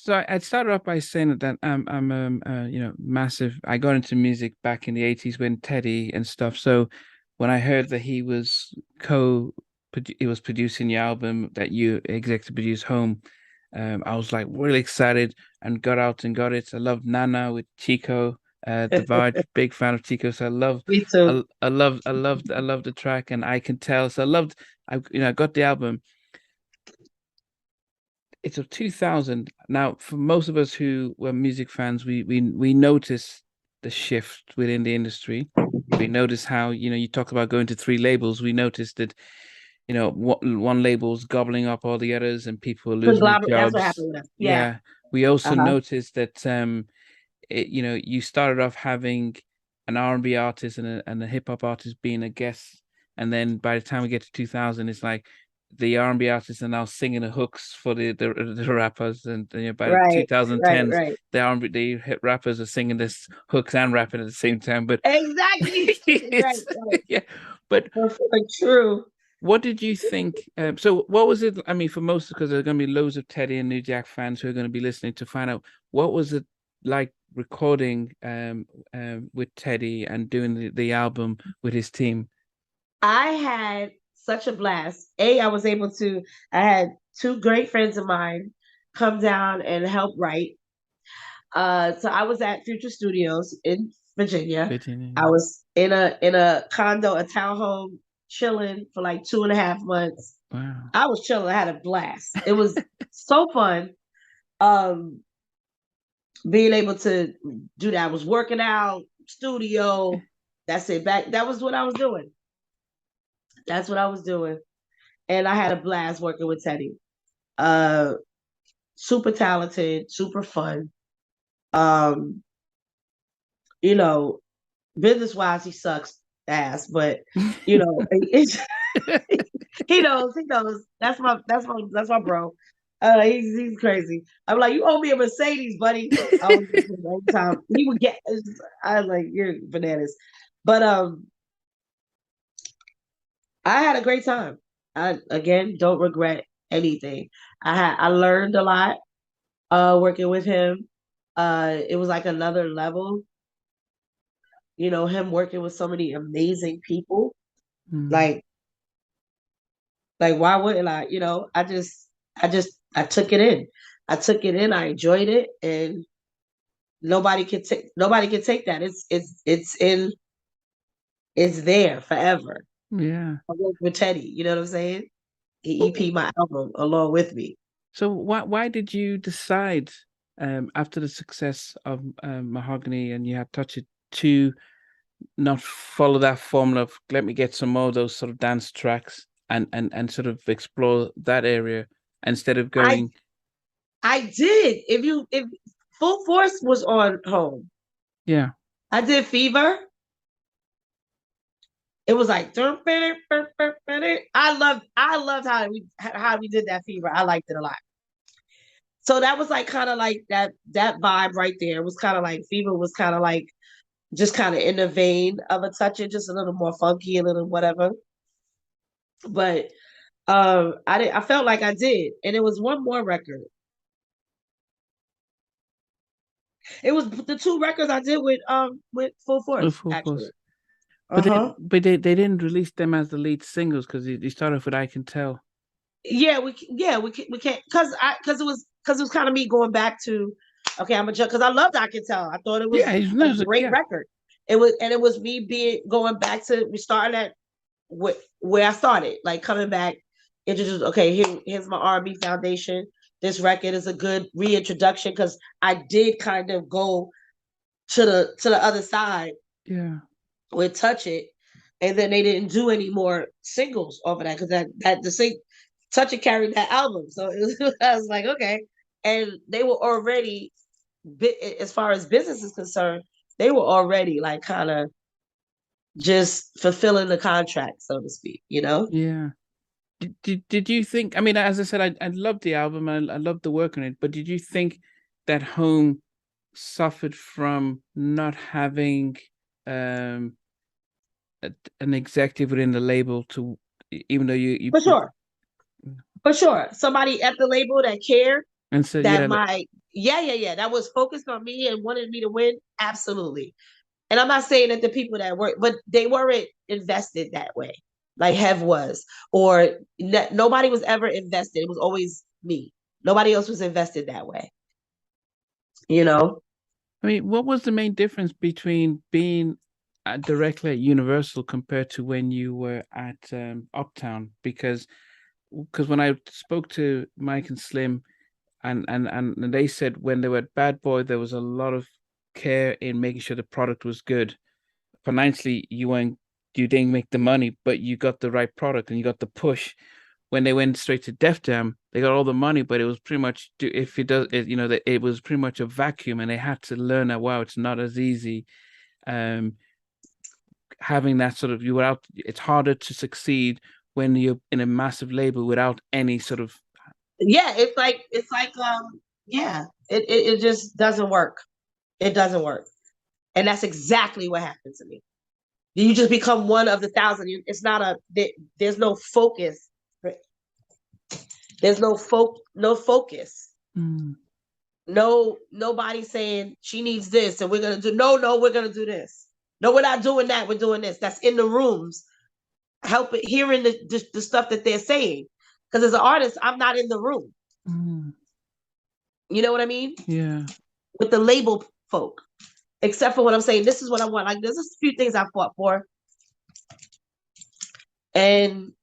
So I started off by saying that I'm massive. I got into music back in the 80s when Teddy and stuff. So when I heard that co he was producing the album that you executive produced Home, I was like really excited and got out and got it. I loved Nana with Chico, The Verge, big fan of Chico. So Me too. I loved the track and I can tell. So I got the album. It's of 2000. Now, for most of us who were music fans, we noticed the shift within the industry. We noticed how, you talk about going to three labels. We noticed that, one label's gobbling up all the others and people are losing their Conglomerate. That's what jobs. happened with us. Yeah. Yeah. We also Uh-huh. noticed that you started off having an R&B artist and a hip hop artist being a guest, and then by the time we get to 2000, it's like the R&B artists are now singing the hooks for the rappers, and by the Right. Right. 2010s, Right. the R&B the hit rappers are singing this hooks and rapping at the same time. But Exactly. Right. it's Right. yeah. But Perfectly true. what did you think? So what was it? I mean, for most, because there are going to be loads of Teddy and New Jack fans who are going to be listening to find out what was it like recording with Teddy and doing the album with his team. I had such a blast. I was able to, I had two great friends of mine come down and help write. So I was at Future Studios in Virginia. I Virginia. was in a condo, a townhome, chilling for like 2.5 months. Wow. I was chilling. I had a blast. It was so fun. Um, being able to do that. I was working out, studio. That's it. That was what I was doing. That's what I was doing. And I had a blast working with Teddy. Uh, super talented, super fun. Um, you know, business wise, he sucks ass, but it's, he knows. That's my bro. He's crazy. I'm like, you owe me a Mercedes, buddy. I was all the time. He would get. I was like, you're bananas, but I had a great time. I again don't regret anything. I learned a lot working with him. It was like another level, him working with so many amazing people. Mm. Like why wouldn't I? I took it in. I took it in, I enjoyed it, and nobody can take that. It's there forever. Yeah. I worked with Teddy, you know what I'm saying? He EP my album along with me. So why did you decide after the success of Mahogany and you had Touch It to not follow that formula of let me get some more of those sort of dance tracks and sort of explore that area instead of I going, I did. If Full Force was on Home, yeah, I did Fever. It was like I loved how we did that Fever. I liked it a lot. So that was like kind of like that vibe right there. It was kind of like Fever was kind of like just kind of in the vein of a Touch It, just a little more funky, a little whatever. But I felt like I did, and it was one more record. It was the two records I did with Full with Force Full actually. Force. Uh huh. But they didn't release them as the lead singles because they started off with I Can Tell. We can't because it was kind of me going back to okay, I'm a judge because I loved I Can Tell. I thought it Yeah, was a great yeah, record. It was me being going back to we started at where I started, like coming back, introduce okay, here's my R&B foundation. This record is a good reintroduction because I did kind of go to the other side yeah, with Touch It, and then they didn't do any more singles over that because that the sing Touch It carried that album, so I was like okay, and they were already as far as business is concerned, they were already like kind of just fulfilling the contract, so to speak. yeah. Did you think? I mean, as I said, I loved the album. I loved the work on it. But did you think that Home suffered from not having um an executive within the label to, even though you For put sure, for sure. Somebody at the label that cared and said, that yeah, my Yeah. That was focused on me and wanted me to win. Absolutely. And I'm not saying that the people that work, but they weren't invested that way, like Hev was, or nobody was ever invested. It was always me. Nobody else was invested that way. You know? I mean, what was the main difference between being directly at Universal compared to when you were at Uptown? Because when I spoke to Mike and Slim, and they said when they were at Bad Boy, there was a lot of care in making sure the product was good. Financially, you didn't make the money, but you got the right product and you got the push. When they went straight to Def Jam, they got all the money, but it was pretty much if it does, it, you know, that it was pretty much a vacuum, and they had to learn that wow, it's not as easy. Um, Having that sort of you without it's harder to succeed when you're in a massive label without any sort of Yeah, it's like yeah, it just doesn't work. It doesn't work. And that's exactly what happened to me. You just become one of the thousand. It's not there's no focus. There's no focus. mm, No, nobody saying she needs this and we're gonna do no, we're gonna do this. No, we're not doing that, we're doing this. That's in the rooms, helping hearing the stuff that they're saying. Because as an artist, I'm not in the room. mm, You know what I mean? yeah. With the label folk. Except for what I'm saying, this is what I want. Like there's a few things I fought for. And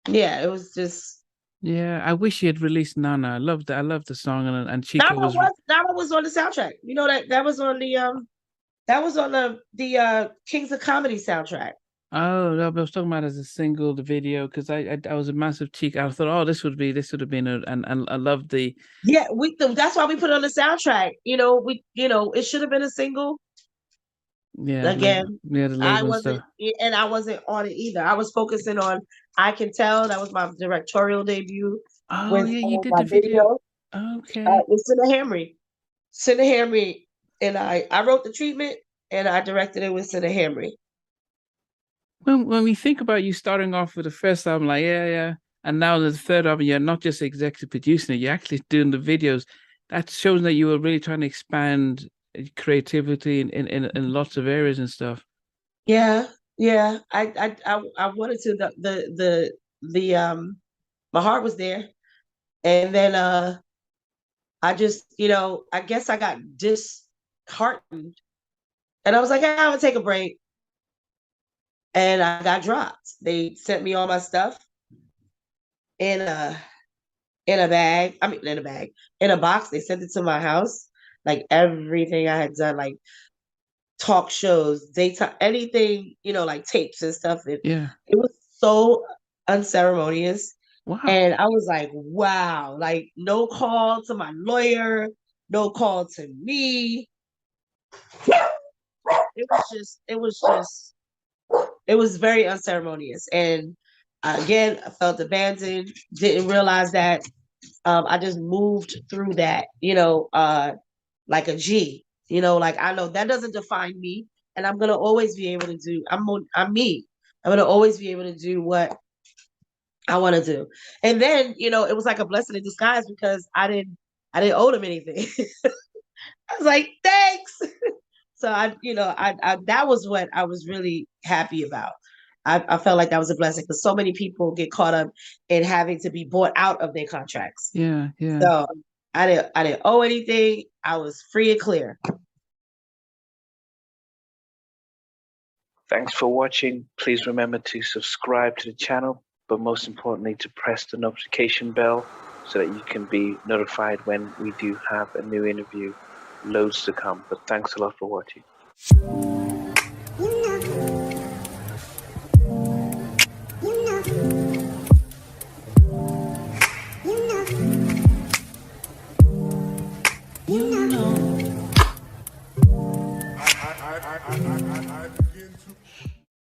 yeah, it was just Yeah, I wish he had released Nana. I loved that. I loved the song, and Chico was. Nala was on the soundtrack. You know that was on the Kings of Comedy soundtrack. Oh no, but I was talking about as a single, the video, because I was a massive cheek. I thought, oh, this would have been and I loved the. Yeah, that's why we put it on the soundtrack. It should have been a single. Yeah, Again, yeah, the I label and wasn't, stuff. and I wasn't on it either. I was focusing on I Can Tell. That was my directorial debut Oh with yeah, you did my the video. video Okay. with Cinnahambry. Cinnahambry and I wrote the treatment and I directed it with Cinnahambry. When we think about you starting off with the first album, like yeah, and now the third album, you're not just executive producing it, you're actually doing the videos. That shows that you were really trying to expand creativity in lots of areas and stuff. Yeah, yeah. I wanted to the my heart was there. And then I just, I guess I got disheartened. And I was like, I'm gonna take a break. And I got dropped. They sent me all my stuff in a bag. I mean in a bag. In a box. They sent it to my house. Like everything I had done, like talk shows, daytime, anything, like tapes and stuff. It Yeah. was so unceremonious. Wow. And I was like, wow, like no call to my lawyer, no call to me. It was very unceremonious. And again, I felt abandoned, didn't realize that. I just moved through that, like a G, like I know that doesn't define me. And I'm gonna always be able to do, I'm me. I'm gonna always be able to do what I want to do. And then, it was like a blessing in disguise because I didn't owe them anything. I was like, thanks. So I that was what I was really happy about. I felt like that was a blessing because so many people get caught up in having to be bought out of their contracts. Yeah, yeah. So I didn't owe anything. I was free and clear. Thanks for watching. Please remember to subscribe to the channel, but most importantly to press the notification bell so that you can be notified when we do have a new interview. Loads to come, but thanks a lot for watching.